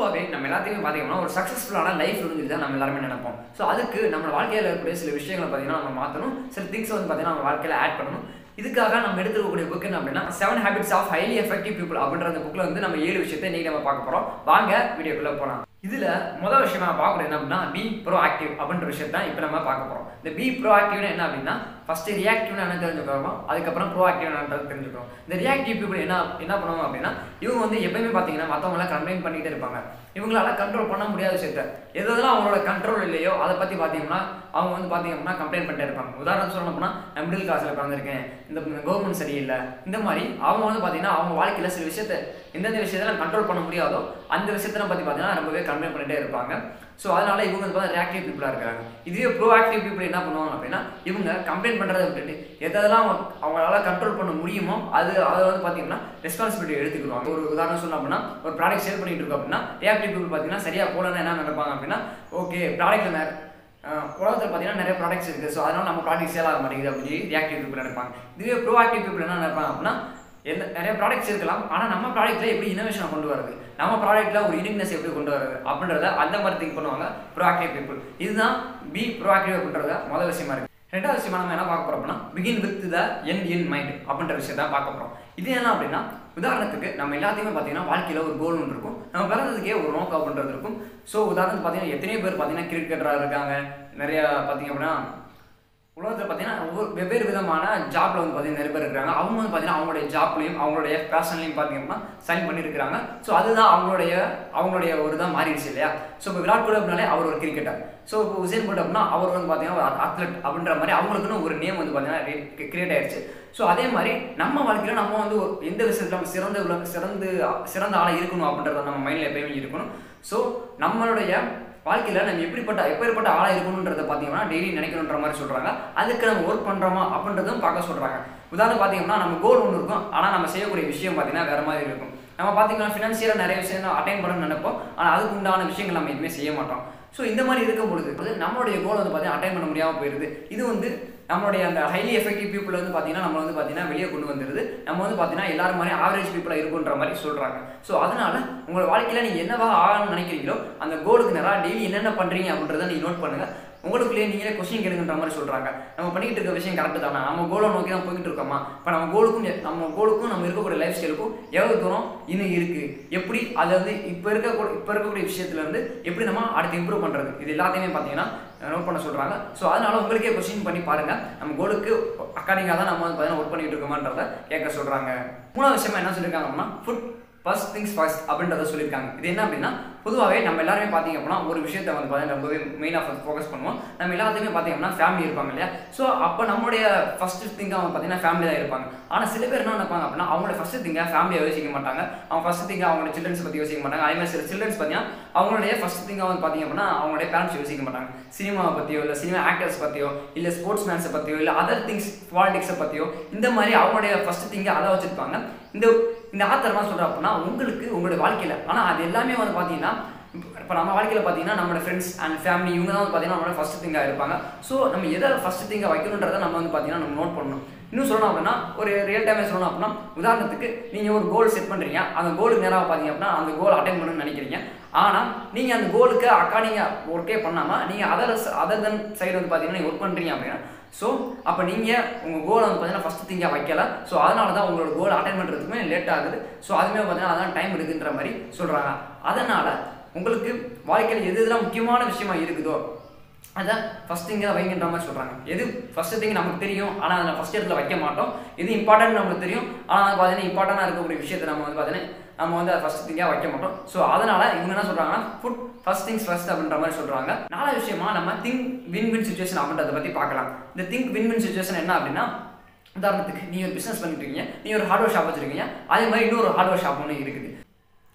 பொதுவாகவே நம்ம எல்லாத்தையுமே பார்த்தீங்கன்னா ஒரு சக்ஸஸ்ஃபுல்லான லைஃப் இருந்துட்டு தான் நம்ம எல்லாருமே நினைப்போம். ஸோ அதுக்கு நம்ம வாழ்க்கையில் இருக்கக்கூடிய சில விஷயங்களை பார்த்தீங்கன்னா நம்ம மாற்றணும், சில திங்ஸ் வந்து பார்த்தீங்கன்னா நம்ம வாழ்க்கையில் ஆட் பண்ணணும். இதுக்காக நம்ம எடுத்துக்கக்கூடிய புக் என்ன அப்படின்னா 7 Habits of Highly Effective People அப்படின்ற அந்த புக்கில் வந்து நம்ம 7 விஷயத்தை இன்னைக்கு நம்ம பார்க்க போகிறோம். வாங்க வீடியோக்குள்ளே போகலாம். இதில் முதல் விஷயமா பார்க்கறது என்ன அப்படின்னா பி ப்ரோஆக்டிவ் அப்படின்ற விஷயத்தான் இப்போ நம்ம பார்க்க போகிறோம். இந்த பி ப்ரோஆக்டிவ்னு என்ன அப்படின்னா ஃபர்ஸ்ட் ரியாக்டிவ்னு என்ன தெரிஞ்சுக்கிறோமோ அதுக்கப்புறம் ப்ரோஆக்டிவ் என்னன்றது தெரிஞ்சுக்கிறோம். இந்த ரியாக்டிவ் பீப்புள் என்ன பண்ணுவாங்க அப்படின்னா இவங்க வந்து எப்பயுமே பார்த்தீங்கன்னா மற்றவங்களாம் கம்ப்ளைண்ட் பண்ணிகிட்டே இருப்பாங்க. இவங்களால கண்ட்ரோல் பண்ண முடியாத விஷயத்த எதெல்லாம் அவங்களோட கண்ட்ரோல் இல்லையோ அதை பற்றி பார்த்தீங்கன்னா அவங்க வந்து பார்த்தீங்கன்னா கம்ப்ளைண்ட் பண்ணிட்டே இருப்பாங்க. உதாரணம் சொல்லணும் அப்படின்னா நான் மிடில் கிளாஸில் உட்காந்துருக்கேன், இந்த கவர்மெண்ட் சரியில்லை, இந்த மாதிரி அவங்க வந்து பார்த்தீங்கன்னா அவங்க வாழ்க்கையில் சில விஷயத்தை எந்தெந்த விஷயத்தெல்லாம் கண்ட்ரோல் பண்ண முடியாதோ அந்த விஷயத்தெல்லாம் பற்றி பார்த்தீங்கன்னா ரொம்பவே கம்ப்ளைண்ட் பண்ணிட்டே இருப்பாங்க. ஸோ அதனால இவங்க வந்து பார்த்தா ரியாக்டிவ் பீப்புளாக இருக்காங்க. இதுவே ப்ரோஆக்டிவ் பீப்புள் என்ன பண்ணுவாங்க அப்படின்னா இவங்க கம்ப்ளைண்ட் பண்ணுறதை விட்டுட்டு எதெல்லாம் அவங்களால கண்ட்ரோல் பண்ண முடியுமோ அதை வந்து பார்த்தீங்கன்னா ரெஸ்பான்சிபிலிட்டி எடுத்துக்கிடுவாங்க. ஒரு உதாரணம் சொன்னோம் அப்படின்னா ஒரு ப்ராடக்ட் சேல் பண்ணிட்டு இருக்கோம் அப்படின்னா ரியாக்டிவ் பீப்புள் பார்த்தீங்கன்னா சரியாக போடணும்னா என்ன நினைப்பாங்க அப்படின்னா ஓகே ப்ராடக்ட்டில் உலகத்தில் பார்த்தீங்கன்னா நிறைய ப்ராடக்ட்ஸ் இருக்குது, ஸோ அதனால நம்ம ப்ராடக்ட் சேல் ஆக மாட்டேங்குது அப்படின்னு ரியாக்டிவ் பீப்புள் நினைப்பாங்க. இதுவே ப்ரோஆக்டிவ் பீப்புள் என்ன நினைப்பாங்க அப்படின்னா நிறைய ப்ராடக்ட்ஸ் இருக்கலாம், ஆனால் நம்ம ப்ராடக்ட்டில் எப்படி இனோவேஷனை கொண்டு வரது, நம்ம ப்ராடக்ட்டில் ஒரு யூனிக்னஸ் எப்படி கொண்டு வரது அப்படின்றத அந்த மாதிரி திங்க் பண்ணுவாங்க ப்ரோஆக்டிவ் பீப்புள். இதுதான் பி ப்ரோஆக்டிவ் அப்படின்றத முதல் விஷயமா இருக்குது. ரெண்டாவது விஷயமா நம்ம என்ன பார்க்க போகிறோம் அப்படின்னா begin with the end in mind அப்படின்ற விஷயத்தான் பார்க்க போகிறோம். இது என்ன அப்படின்னா உதாரணத்துக்கு நம்ம எல்லாத்தையுமே பார்த்தீங்கன்னா வாழ்க்கையில் ஒரு கோல் ஒன்று இருக்கும், நம்ம பிறந்ததுக்கே ஒரு நோக்கம் அப்படின்றது இருக்கும். ஸோ உதாரணத்துக்கு பார்த்தீங்கன்னா எத்தனையோ பேர் பார்த்தீங்கன்னா கிரிக்கெட்டராக இருக்காங்க, நிறைய பார்த்தீங்க அப்படின்னா உலகத்தில் பார்த்தீங்கன்னா ஒவ்வொரு வெவ்வேறு விதமான ஜாப்ல வந்து பார்த்தீங்கன்னா நிறைய பேர் இருக்கிறாங்க. அவங்க வந்து பார்த்தீங்கன்னா அவங்களுடைய ஜாப்லையும் அவங்களுடைய பேஷன்லையும் பார்த்தீங்கன்னா சைன் பண்ணியிருக்கிறாங்க. ஸோ அதுதான் அவங்களுடைய ஒரு தான் மாறிடுச்சு இல்லையா. ஸோ இப்போ விராட் கோலி அப்படின்னாலே அவர் ஒரு கிரிக்கெட்டர், ஸோ இப்போ உசேன் போல்ட் அப்படின்னா அவர் வந்து பார்த்தீங்கன்னா ஒரு அத்லெட் அப்படின்ற மாதிரி அவங்களுக்குன்னு ஒரு நேம் வந்து பார்த்தீங்கன்னா கிரியேட் ஆயிடுச்சு. ஸோ அதே மாதிரி நம்ம வாழ்க்கையில் நம்ம வந்து எந்த விஷயத்தில் நம்ம சிறந்த ஆளாக இருக்கணும் அப்படின்றத நம்ம மைண்டில் எப்பயுமே இருக்கணும். ஸோ நம்மளுடைய வாழ்க்கையில் நம்ம எப்பேற்பட்ட ஆளாக இருக்கணுன்றதை பார்த்தீங்கன்னா டெய்லி நினைக்கணுன்ற மாதிரி சொல்கிறாங்க. அதுக்கு நம்ம ஒர்க் பண்ணுறோமா அப்படின்றதும் பார்க்க சொல்கிறாங்க. உதாரணம் பார்த்தீங்கன்னா நம்ம கோல் ஒன்று இருக்கும், ஆனால் நம்ம செய்யக்கூடிய விஷயம் பார்த்தீங்கன்னா வேறு மாதிரி இருக்கும். நம்ம பார்த்தீங்கன்னா ஃபினான்ஷியலாக நிறைய விஷயம் அட்டைன் பண்ணணும்னு நினைப்போம், ஆனால் அதுக்கு உண்டான விஷயங்கள் நம்ம எதுவுமே செய்ய மாட்டோம். ஸோ இந்த மாதிரி இருக்கும் பொழுது நம்மளுடைய கோல் வந்து பார்த்தீங்கன்னா அட்டைன் பண்ண முடியாமல் போயிடுது. இது வந்து நம்மளுடைய அந்த ஹைலி எஃபெக்டிவ் பீப்புள் வந்து பார்த்தீங்கன்னா நம்ம வந்து பார்த்தீங்கன்னா வெளியே கொண்டு வந்துடுது. நம்ம வந்து பார்த்தீங்கன்னா எல்லாரும் மாதிரி ஆவரேஜ் பீப்புளாக இருக்குன்ற மாதிரி சொல்கிறாங்க. ஸோ அதனால உங்களோட வாழ்க்கையில் நீங்கள் என்னவா ஆகணும்னு நினைக்கிறீங்களோ அந்த கோலுக்கு நேராக டெய்லி என்னென்ன பண்ணுறீங்க அப்படின்றத நீங்கள் நோட் பண்ணுங்கள். உங்களுக்குள்ளேயே நீங்களே கொஸ்டின் கேளுங்கன்ற மாதிரி சொல்கிறாங்க. நம்ம பண்ணிக்கிட்டு இருக்க விஷயம் கரெக்டு தானே, நம்ம கோலை நோக்கி தான் போய்கிட்டு இருக்கோமா, இப்போ நம்ம கோலுக்கும் நம்ம இருக்கக்கூடிய லைஃப் ஸ்டைலுக்கும் எவ்வளோ தூரம் இன்னும் இருக்குது, எப்படி அதை வந்து இப்போ இருக்கக்கூடிய விஷயத்துலேருந்து எப்படி நம்ம அடுத்து இம்ப்ரூவ் பண்ணுறது, இது எல்லாத்தையுமே பார்த்தீங்கன்னா நோட் பண்ண சொல்கிறாங்க. ஸோ அதனால உங்களுக்கே கொஸ்டின் பண்ணி பாருங்கள், நம்ம கோலுக்கு அக்கார்டிங்காக தான் நம்ம வந்து பார்த்தீங்கன்னா ஒர்க் பண்ணிகிட்டு இருக்கோமான்றதை கேட்க சொல்கிறாங்க. மூணாவது விஷயமா என்ன சொல்லியிருக்காங்க அப்படின்னா ஃபுட் ஃபர்ஸ்ட் திங்ஸ் ஃபர்ஸ்ட் அப்படின்றத சொல்லியிருக்காங்க. இது என்ன அப்படின்னா பொதுவாகவே நம்ம எல்லாருமே பார்த்தீங்க அப்படின்னா ஒரு விஷயத்தை வந்து பார்த்தீங்கன்னா ரொம்பவே மெயினாக ஃபோக்கஸ் பண்ணுவோம். நம்ம எல்லாத்தையுமே பார்த்தீங்கன்னா ஃபேமிலி இருப்பாங்க இல்லையா. ஸோ அப்போ நம்மளுடைய ஃபர்ஸ்ட் திங்காக அவங்க பார்த்தீங்கன்னா ஃபேமிலி தான் இருப்பாங்க. ஆனால் சில பேர் என்ன நினைப்பாங்க அப்படின்னா அவங்களோட ஃபர்ஸ்ட் திங்காக ஃபேமிலியை யோசிக்க மாட்டாங்க, அவங்க ஃபர்ஸ்ட் திங்காக அவங்களோட சில்ட்ரன்ஸ் பற்றி யோசிக்க மாட்டாங்க. அதே மாதிரி சில சில்ட்ரன்ஸ் பார்த்தீங்கன்னா அவங்களுடைய ஃபர்ஸ்ட் திங்காக வந்து பார்த்தீங்க அப்படின்னா அவங்களுடைய பேரண்ட்ஸ் யோசிக்க மாட்டாங்க. சினிமாவை பற்றியோ இல்லை சினிமா ஆக்டர்ஸ் பற்றியோ இல்லை ஸ்போர்ட்ஸ் மேன்ஸை பற்றியோ இல்லை அதர் திங்ஸ் பாலிடிக்ஸை பற்றியோ இந்த மாதிரி அவங்களுடைய ஃபர்ஸ்ட் திங்கை அதை வச்சுருப்பாங்க. இந்த ஆத்தர் என்ன சொல்கிறா அப்படின்னா உங்களுடைய வாழ்க்கையில் ஆனால் அது எல்லாமே வந்து பார்த்தீங்கன்னா இப்போ நம்ம வாழ்க்கையில் பார்த்தீங்கன்னா நம்மளோட ஃப்ரெண்ட்ஸ் அண்ட் ஃபேமிலி இவங்க தான் வந்து பார்த்தீங்கன்னா நம்மளோட ஃபர்ஸ்ட் திங்காக இருப்பாங்க. ஸோ நம்ம எதை ஃபர்ஸ்ட் திங்காக வைக்கணுன்றதை நம்ம வந்து பார்த்தீங்கன்னா நம்ம நோட் பண்ணணும். இன்னும் சொல்லணும் அப்படின்னா ஒரு ரியல் டைமே சொல்லணும் அப்படின்னா உதாரணத்துக்கு நீங்கள் ஒரு கோல் செட் பண்ணுறீங்க, அந்த கோலுக்கு நேராக பார்த்தீங்க அப்படின்னா அந்த கோல் அட்டைன் பண்ணணும்னு நினைக்கிறீங்க. ஆனால் நீங்கள் அந்த கோலுக்கு நீங்கள் ஒர்க்கே பண்ணாமல் நீங்கள் அதர் தென் சைடு வந்து பார்த்தீங்கன்னா நீங்கள் ஒர்க் பண்ணுறீங்க அப்படின்னா ஸோ அப்போ நீங்கள் உங்கள் கோலை வந்து பார்த்தீங்கன்னா ஃபஸ்ட்டு திங்காக வைக்கல. ஸோ அதனால தான் உங்களோட கோலை அட்டைன் பண்ணுறதுக்குமே லேட் ஆகுது. ஸோ அதுவுமே பார்த்தீங்கன்னா அதான் டைம் எடுக்குன்ற மாதிரி சொல்கிறாங்க. அதனால் உங்களுக்கு வாழ்க்கையில் எதுலாம் முக்கியமான விஷயமா இருக்குதோ அதை ஃபஸ்ட் திங்காக வைங்கன்ற மாதிரி சொல்கிறாங்க. எது ஃபஸ்ட்டு திங் நமக்கு தெரியும், ஆனால் அதை ஃபஸ்ட் இடத்துல வைக்க மாட்டோம். எது இம்பார்ட்டன்ட் நமக்கு தெரியும், ஆனால் வந்து பார்த்தீங்கன்னா இம்பார்ட்டண்டாக இருக்கக்கூடிய விஷயத்தை நம்ம வந்து பார்த்தீங்கன்னா நம்ம வந்து அதை ஃபஸ்ட் திங்காக வைக்க மாட்டோம். ஸோ அதனால் இவங்க என்ன சொல்கிறாங்கன்னா ஃபுட் ஃபர்ஸ்ட் திங்ஸ் ஃபர்ஸ்ட் அப்படின்ற மாதிரி சொல்கிறாங்க. நாலாவது விஷயமா நம்ம திங்க் வின் வின் சுச்சுவேஷன் அப்படின்றத பற்றி பார்க்கலாம். இந்த திங்க் வின் வின் சுச்சுவேஷன் என்ன அப்படின்னா உதாரணத்துக்கு நீங்கள் ஒரு பிஸ்னஸ் பண்ணிட்டு இருக்கீங்க, நீங்கள் ஒரு ஹார்ட்வேர் ஷாப் வச்சுருக்கீங்க, அதே மாதிரி இன்னொரு ஹார்ட்வேர் ஷாப் ஒன்று இருக்குது.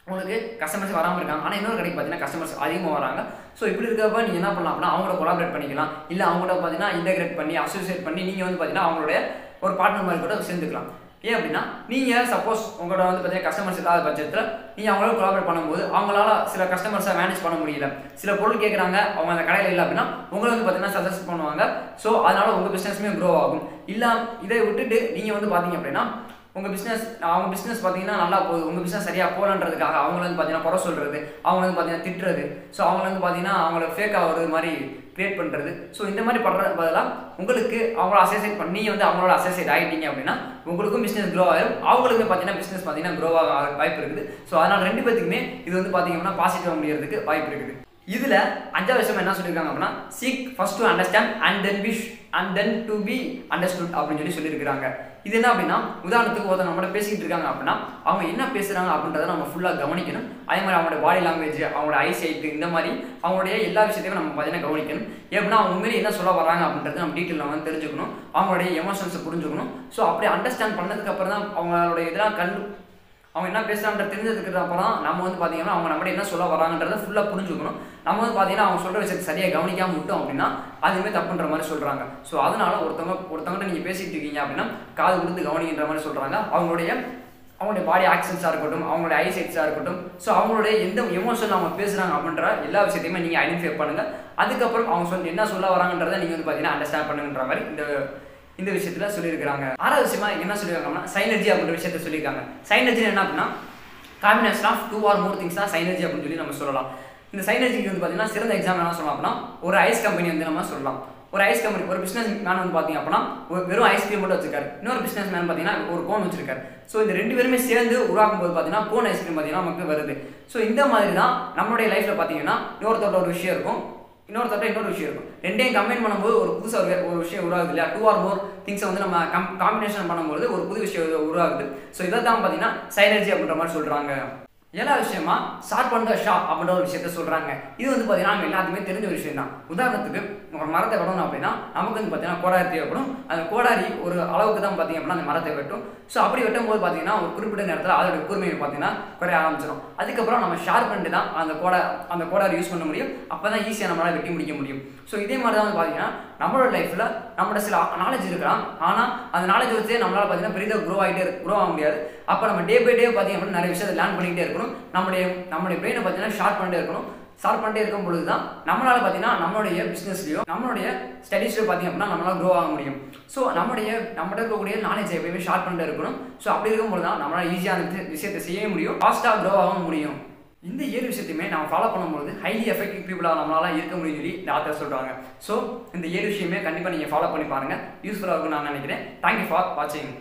உங்களுக்கு கஸ்டமர்ஸ் வராமல் இருக்காங்க, ஆனால் இன்னொரு கடைக்கு பார்த்தீங்கன்னா கஸ்டமர்ஸ் அதிகமாக வராங்க. ஸோ இப்படி இருக்கப்ப நீங்கள் என்ன பண்ணலாம் அப்படின்னா அவங்களோட கொலாபரேட் பண்ணிக்கலாம், இல்லை அவங்களோட பார்த்தீங்கன்னா இன்டெகிரேட் பண்ணி அசோசியேட் பண்ணி நீங்கள் வந்து பார்த்தீங்கன்னா அவங்களுடைய ஒரு பார்ட்னர் மாதிரி கூட சேர்ந்துக்கலாம். ஏன் அப்படின்னா நீங்கள் சப்போஸ் உங்களோட வந்து பார்த்தீங்கன்னா கஸ்டமர்ஸ் இல்லாத பட்சத்தில் நீங்கள் அவங்களோட கொலாபரேட் பண்ணும்போது அவங்களால சில கஸ்டமர்ஸை மேனேஜ் பண்ண முடியல, சில பொருள் கேட்குறாங்க அவங்க அந்த கடையில் இல்லை அப்படின்னா உங்களை வந்து பார்த்தீங்கன்னா சஜஸ்ட் பண்ணுவாங்க. ஸோ அதனால் உங்கள் பிஸ்னஸுமே க்ரோ ஆகும். இல்லை இதை விட்டுட்டு நீங்கள் வந்து பார்த்தீங்க அப்படின்னா உங்கள் பிஸ்னஸ் அவங்க பிஸ்னஸ் பார்த்தீங்கன்னா நல்லா போகுது, உங்கள் பிஸ்னஸ் சரியாக போகலன்றதுக்காக அவங்கள வந்து பார்த்தீங்கன்னா குறை சொல்கிறது, அவங்கள வந்து பார்த்தீங்கன்னா திட்டுறது, ஸோ அவங்கள வந்து பார்த்தீங்கன்னா அவங்கள ஃபேக்காக ஒரு மாதிரி கிரியேட் பண்ணுறது. ஸோ இந்த மாதிரி பண்ணுறது பதிலாக உங்களுக்கு அவங்கள அசோசியேட் பண்ணி வந்து அவங்களோட அசோசியேட் ஆகிட்டீங்க அப்படின்னா உங்களுக்கும் பிஸ்னஸ் க்ரோ ஆகிடும், அவங்களுக்குமே பார்த்தீங்கன்னா பிஸ்னஸ் பார்த்தீங்கன்னா க்ரோ ஆக வாய்ப்பு இருக்குது. ஸோ அதனால் 2 பேத்துக்குமே இது வந்து பார்த்தீங்கன்னா பாசிட்டிவாக முடியறதுக்கு வாய்ப்பு இருக்குது. இதில் 5வது விஷயம் என்ன சொல்லியிருக்காங்க அப்படின்னா seek first to understand and then to be understood அப்படின்னு சொல்லியிருக்காங்க. இது என்ன அப்படின்னா உதாரணத்துக்கு ஒருத்தர் நம்மளோட பேசிக்கிட்டு இருக்காங்க அப்படின்னா அவங்க என்ன பேசுகிறாங்க அப்படின்றத நம்ம ஃபுல்லாக கவனிக்கணும். அதே மாதிரி அவங்களோட பாடி லாங்குவேஜ், அவங்களோட ஐசைட்டு, இந்த மாதிரி அவங்களுடைய எல்லா விஷயத்தையும் நம்ம பார்த்தீங்கன்னா கவனிக்கணும். எப்படின்னா அவங்க உண்மையிலே என்ன சொல்ல வராங்க அப்படின்றத நம்ம டீட்டெயில் நம்ம தெரிஞ்சுக்கணும், அவங்களுடைய எமோஷன்ஸை புரிஞ்சுக்கணும். ஸோ அப்படி அண்டர்ஸ்டாண்ட் பண்ணதுக்கு அப்புறம் தான் அவங்களுடைய இதெல்லாம் அவங்க என்ன பேசுகிறான்ற தெரிஞ்சதுக்கு அப்புறம் நம்ம வந்து பார்த்தீங்கன்னா அவங்க நம்மகிட்ட என்ன சொல்ல வராங்கன்றதை ஃபுல்லாக புரிஞ்சுக்கணும். நம்ம வந்து பார்த்தீங்கன்னா அவங்க சொல்கிற விஷயத்தை சரியாக கவனிக்காமல் விட்டோம் அப்படின்னா அதுவுமே தப்புன்ற மாதிரி சொல்கிறாங்க. ஸோ அதனால ஒருத்தவங்கள்ட்ட நீங்கள் பேசிகிட்டு இருக்கீங்க அப்படின்னா காது கொடுத்து கவனிக்கின்ற மாதிரி சொல்கிறாங்க. அவங்களுடைய பாடி ஆக்ஷன்ஸாக இருக்கட்டும், அவங்களுடைய ஐசைட்ஸாக இருக்கட்டும், ஸோ அவங்களுடைய எந்த எமோஷன் அவங்க பேசுகிறாங்க அப்படின்ற எல்லா விஷயத்தையுமே நீங்கள் ஐடென்டிஃபை பண்ணுங்கள். அதுக்கப்புறம் அவங்க என்ன சொல்ல வராங்கன்றதை நீங்கள் வந்து பார்த்தீங்கன்னா அண்டர்ஸ்டாண்ட் பண்ணுங்கன்ற மாதிரி இந்த விஷயத்துல சொல்லியிருக்காங்க. 6வது விஷயமா என்ன சொல்லியிருக்காங்கன்னா சைனர்ஜி அப்படின்ற விஷயத்த சொல்லியிருக்காங்க. சைனர்ஜி என்ன அப்படின்னா combination of 2 or more things தான் சைனர்ஜி அப்படின்னு சொல்லி நம்ம சொல்லலாம். இந்த சைனர்ஜிக்கு வந்து பார்த்தீங்கன்னா சிறந்த எக்ஸாம்பிள் என்ன சொல்லலாம் அப்படின்னா ஒரு ஐஸ் கம்பெனி வந்து நம்ம சொல்லலாம். ஒரு ஐஸ் கம்பெனி, ஒரு பிஸ்னஸ் மேன் வந்து பார்த்தீங்க அப்படின்னா வெறும் ஐஸ்கிரீம் மட்டும் வச்சிருக்காரு, இன்னொரு பிஸ்னஸ் மேன் பார்த்தீங்கன்னா ஒரு கோன் வச்சிருக்காரு. ஸோ இந்த 2 பேருமே சேர்ந்து உருவாக்கும் போது பார்த்தீங்கன்னா கோன் ஐஸ்கிரீம் பார்த்தீங்கன்னா நமக்கு வருது. ஸோ இந்த மாதிரி தான் நம்மளுடைய லைஃப்ல பார்த்தீங்கன்னா இன்னொருத்தோட ஒரு விஷயம் இருக்கும், இன்னொரு விஷயம் இருக்கும். ரெண்டையும் கம்பைன் பண்ணும்போது ஒரு புதுசாக ஒரு விஷயம் உருவாகுது இல்லையா? 2 or more திங்ஸை வந்து நம்ம காம்பினேஷன் பண்ணும்போது ஒரு புது விஷயம் உருவாகுது. ஸோ இதை தான் பார்த்தீங்கன்னா சைனர்ஜி அப்படின்ற மாதிரி சொல்கிறாங்க. 7வது விஷயமா ஷார்ப் அண்ட் ஷா அப்படின்ற ஒரு விஷயத்த சொல்கிறாங்க. இது வந்து பார்த்தீங்கன்னா நம்ம எல்லாத்துக்குமே தெரிஞ்ச ஒரு விஷயம் தான். உதாரணத்துக்கு ஒரு மரத்தை வெட்டணும் அப்படின்னா நமக்கு வந்து பார்த்தீங்கன்னா கோடாரி தேவைப்படும். அந்த கோடாரி ஒரு அளவுக்கு தான் பார்த்தீங்க அப்படின்னா அந்த மரத்தை வெட்டும். ஸோ அப்படி வெட்டும் போது பார்த்தீங்கன்னா ஒரு குறிப்பிட்ட நேரத்தில் அதோட கூர்மையை பார்த்தீங்கன்னா குறைய ஆரம்பிச்சிடும். அதுக்கப்புறம் நம்ம ஷார்ப் பண்ணிட்டு தான் அந்த கோடாரி யூஸ் பண்ண முடியும். அப்போ தான் ஈஸியாக நம்மளால் வெட்டி முடிக்க முடியும். ஸோ இதே மாதிரி தான் வந்து பார்த்தீங்கன்னா நம்மளோட லைஃப்பில் நம்மளோட சில நாலேஜ் இருக்கலாம், ஆனால் அந்த நாலேஜ் வச்சே நம்மளால் பார்த்தீங்கன்னா பெரிதாக க்ரோ ஆக முடியாது. அப்போ நம்ம டே பை டே பார்த்தீங்க அப்படின்னா நிறைய விஷயத்தை லேர்ன் பண்ணிக்கிட்டே இருக்கணும். நம்மளுடைய பிரெயினை பார்த்தீங்கன்னா ஷார்ப் பண்ணிட்டே இருக்கும் பொழுது தான் நம்மளால் பார்த்தீங்கன்னா நம்மளுடைய பிஸ்னஸ்லையோ நம்மளுடைய ஸ்டடீஸ்லையோ பார்த்தீங்க அப்படின்னா நம்மளால் க்ரோ ஆக முடியும். ஸோ நம்மகிட்ட இருக்கக்கூடிய நாலேஜ் எப்பயுமே ஷார்ப் பண்ணிட்டு இருக்கணும். ஸோ அப்படி இருக்கும்போது தான் நம்மளால் ஈஸியான விஷயத்தை செய்ய முடியும், ஃபாஸ்ட்டாக க்ரோ ஆக முடியும். இந்த 7 விஷயத்தையுமே நம்ம ஃபாலோ பண்ணும்போது ஹைலி எஃபெக்டிவ் பீப்புளாக நம்மளால இருக்க முடியும்னு சொல்லி இந்த ஆத்தர் சொல்கிறாங்க. ஸோ இந்த 7 விஷயமே கண்டிப்பாக நீங்கள் ஃபாலோ பண்ணி பாருங்கள், யூஸ்ஃபுல்லாக இருக்கும்னு நான் நினைக்கிறேன். தேங்க்யூ ஃபார் வாட்சிங்.